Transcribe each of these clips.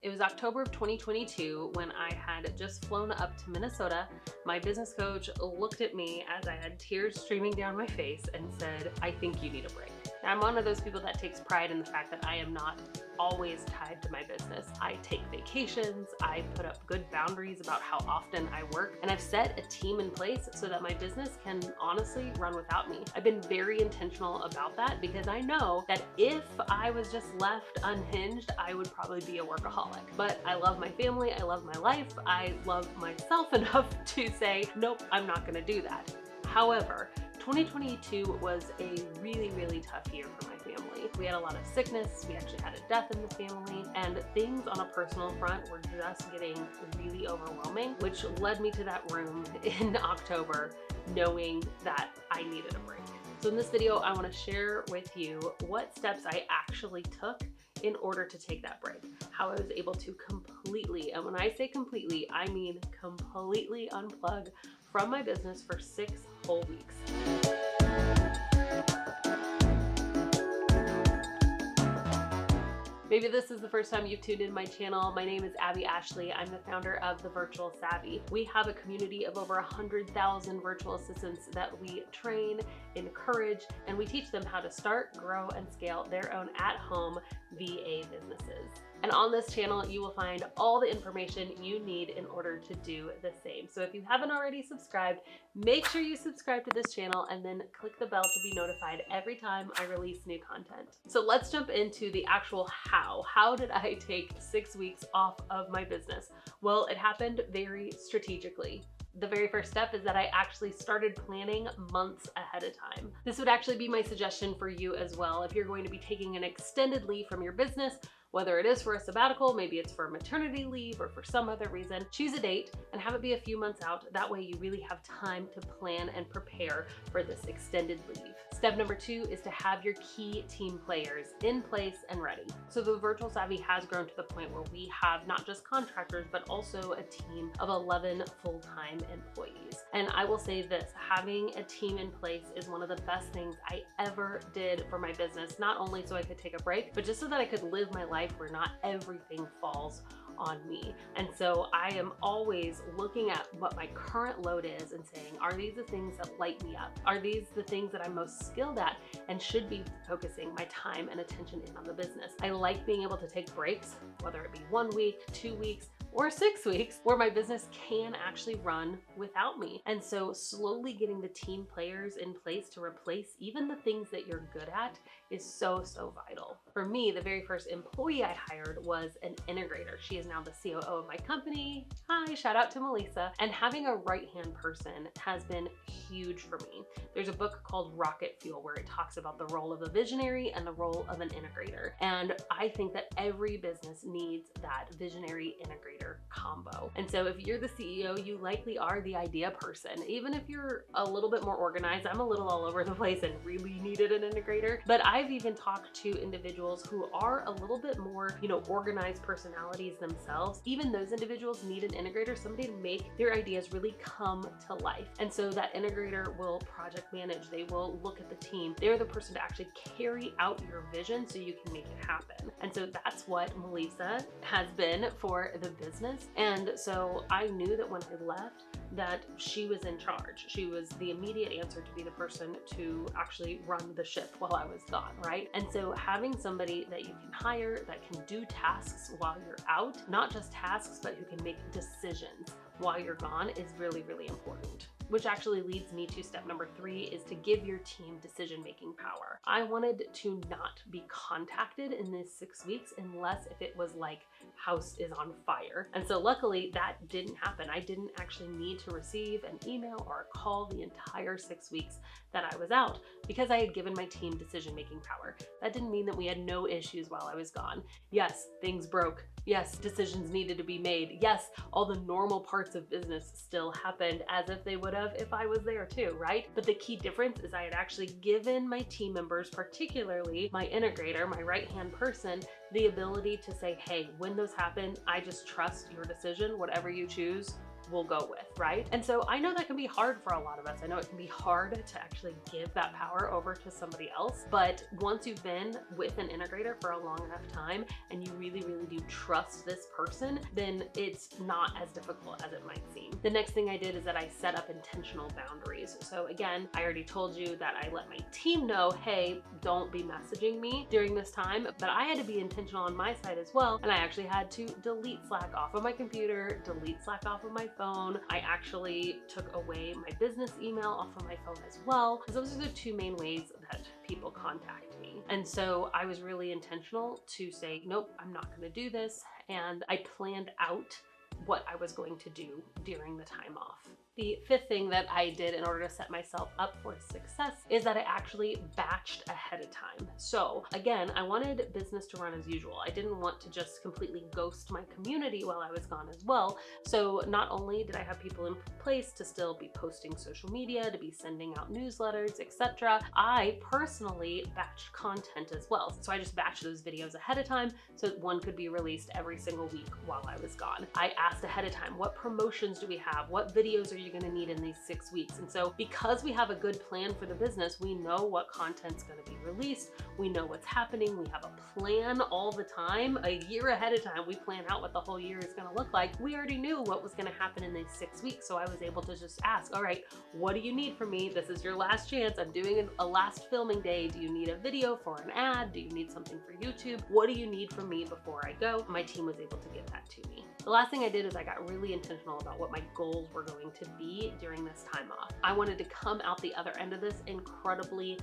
It was October of 2022 when I had just flown up to Minnesota. My business coach looked at me as I had tears streaming down my face and said, "I think you need a break." Now, I'm one of those people that takes pride in the fact that I am not always tied to my business. I take vacations, I put up good boundaries about how often I work, and I've set a team in place so that my business can honestly run without me. I've been very intentional about that because I know that if I was just left unhinged, I would probably be a workaholic. But I love my family, I love my life, I love myself enough to say, nope, I'm not gonna do that. However, 2022 was a really tough year for my family. We had a lot of sickness, we actually had a death in the family, and things on a personal front were just getting really overwhelming, which led me to that room in October knowing that I needed a break. So in this video, I want to share with you what steps I actually took in order to take that break. How I was able to completely, and when I say completely, I mean completely unplug from my business for 6 whole weeks. Maybe this is the first time you've tuned in my channel. My name is Abbey Ashley. I'm the founder of The Virtual Savvy. We have a community of over 100,000 virtual assistants that we train, encourage, and we teach them how to start, grow, and scale their own at-home VA businesses. And on this channel, you will find all the information you need in order to do the same. So if you haven't already subscribed, make sure you subscribe to this channel and then click the bell to be notified every time I release new content. So let's jump into the actual how. How did I take 6 weeks off of my business? Well, it happened very strategically. The very first step is that I actually started planning months ahead of time. This would actually be my suggestion for you as well. If you're going to be taking an extended leave from your business, whether it is for a sabbatical, maybe it's for maternity leave or for some other reason, choose a date and have it be a few months out. That way you really have time to plan and prepare for this extended leave. Step number 2 is to have your key team players in place and ready. So the Virtual Savvy has grown to the point where we have not just contractors, but also a team of 11 full-time employees. And I will say this, having a team in place is one of the best things I ever did for my business, not only so I could take a break, but just so that I could live my life where not everything falls on me. And so I am always looking at what my current load is and saying, are these the things that light me up? Are these the things that I'm most skilled at and should be focusing my time and attention in on the business? I like being able to take breaks, whether it be 1 week, 2 weeks, or 6 weeks, where my business can actually run without me. And so slowly getting the team players in place to replace even the things that you're good at is so vital. For me, the very first employee I hired was an integrator. She is now the COO of my company. Hi, shout out to Melissa. And having a right-hand person has been huge for me. There's a book called Rocket Fuel where it talks about the role of a visionary and the role of an integrator. And I think that every business needs that visionary integrator combo. And so if you're the CEO, you likely are the idea person. Even if you're a little bit more organized, I'm a little all over the place and really needed an integrator. But I've even talked to individuals who are a little bit more, organized personalities themselves. Even those individuals need an integrator, somebody to make their ideas really come to life. And so that integrator will project manage, they will look at the team. They're the person to actually carry out your vision so you can make it happen. And so that's what Melissa has been for the business. And so I knew that when I left, that she was in charge. She was the immediate answer to be the person to actually run the ship while I was gone, right? And so having somebody that you can hire that can do tasks while you're out, not just tasks, but who can make decisions while you're gone is really important. Which actually leads me to step number 3 is to give your team decision-making power. I wanted to not be contacted in this 6 weeks unless if it was like house is on fire. And so luckily that didn't happen. I didn't actually need to receive an email or a call the entire 6 weeks that I was out because I had given my team decision-making power. That didn't mean that we had no issues while I was gone. Yes, things broke. Yes, decisions needed to be made. Yes, all the normal parts of business still happened as if they would have if I was there too, right? But the key difference is I had actually given my team members, particularly my integrator, my right-hand person, the ability to say, hey, when those happen, I just trust your decision, whatever you choose, we'll go with, right? And so I know that can be hard for a lot of us. I know it can be hard to actually give that power over to somebody else. But once you've been with an integrator for a long enough time and you really, really do trust this person, then it's not as difficult as it might seem. The next thing I did is that I set up intentional boundaries. So again, I already told you that I let my team know, hey, don't be messaging me during this time, but I had to be intentional on my side as well. And I actually had to delete Slack off of my computer, delete Slack off of my phone. I actually took away my business email off of my phone as well, because those are the two main ways that people contact me. And so I was really intentional to say, nope, I'm not going to do this. And I planned out what I was going to do during the time off. The fifth thing that I did in order to set myself up for success is that I actually batched ahead of time. So again, I wanted business to run as usual. I didn't want to just completely ghost my community while I was gone as well. So not only did I have people in place to still be posting social media, to be sending out newsletters, etc., I personally batched content as well. So I just batched those videos ahead of time so that one could be released every single week while I was gone. I asked ahead of time, what promotions do we have? What videos are you going to need in these 6 weeks? And so because we have a good plan for the business, we know what content's going to be released. We know what's happening. We have a plan all the time. A year ahead of time, we plan out what the whole year is going to look like. We already knew what was going to happen in these 6 weeks. So I was able to just ask, all right, what do you need from me? This is your last chance. I'm doing a last filming day. Do you need a video for an ad? Do you need something for YouTube? What do you need from me before I go? My team was able to give that to me. The last thing I did is I got really intentional about what my goals were going to be during this time off. I wanted to come out the other end of this incredibly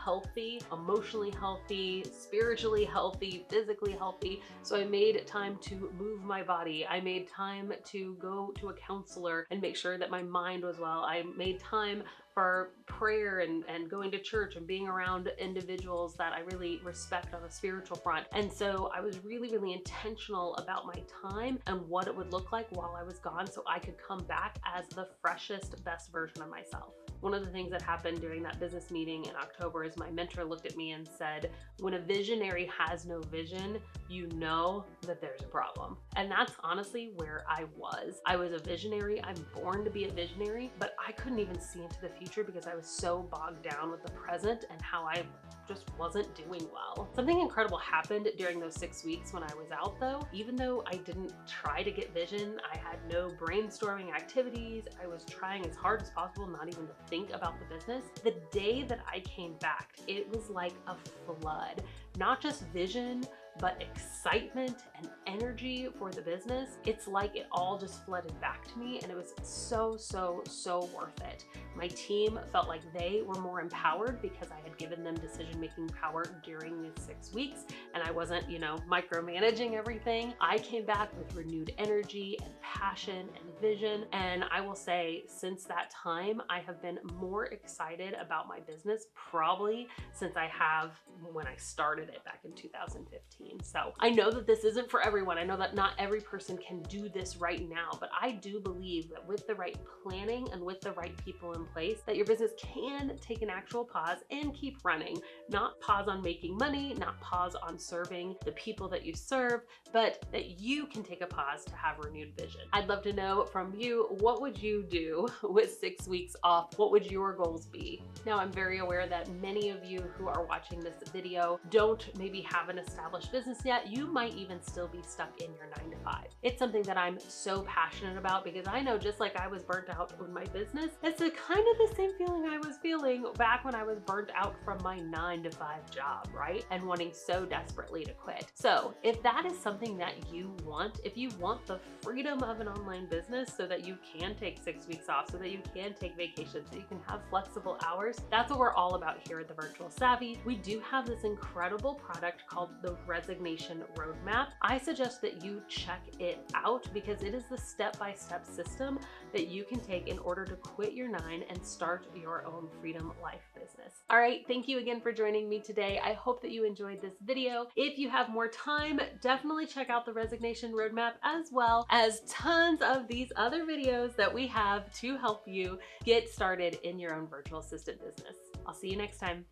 healthy, emotionally healthy, spiritually healthy, physically healthy. So I made time to move my body. I made time to go to a counselor and make sure that my mind was well. I made time for prayer and going to church and being around individuals that I really respect on a spiritual front. And so I was really, really intentional about my time and what it would look like while I was gone so I could come back as the freshest, best version of myself. One of the things that happened during that business meeting in October is my mentor looked at me and said, when a visionary has no vision, you know that there's a problem. And that's honestly where I was. I was a visionary. I'm born to be a visionary, but I couldn't even see into the future because I was so bogged down with the present and how I just wasn't doing well. Something incredible happened during those 6 weeks when I was out though. Even though I didn't try to get vision, I had no brainstorming activities. I was trying as hard as possible not even to think about the business. The day that I came back, it was like a flood. Not just vision, but excitement and energy for the business. It's like it all just flooded back to me and it was so, so, so worth it. My team felt like they were more empowered because I had given them decision-making power during these 6 weeks and I wasn't, micromanaging everything. I came back with renewed energy and passion and vision. And I will say since that time, I have been more excited about my business probably since I have when I started it back in 2015. So I know that this isn't for everyone. I know that not every person can do this right now, but I do believe that with the right planning and with the right people in place, that your business can take an actual pause and keep running. Not pause on making money, not pause on serving the people that you serve, but that you can take a pause to have renewed vision. I'd love to know from you, what would you do with 6 weeks off? What would your goals be? Now, I'm very aware that many of you who are watching this video don't maybe have an established business yet. You might even still be stuck in your 9 to 5. It's something that I'm so passionate about because I know just like I was burnt out with my business, it's kind of the same feeling I was feeling back when I was burnt out from my 9 to 5 job, right? And wanting so desperately to quit. So if that is something that you want, if you want the freedom of an online business so that you can take 6 weeks off, so that you can take vacations, so you can have flexible hours, that's what we're all about here at the Virtual Savvy. We do have this incredible product called the Resignation Roadmap. I suggest that you check it out because it is the step-by-step system that you can take in order to quit your 9 and start your own freedom life business. All right, thank you again for joining me today. I hope that you enjoyed this video. If you have more time, definitely check out the Resignation Roadmap as well as tons of these other videos that we have to help you get started in your own virtual assistant business. I'll see you next time.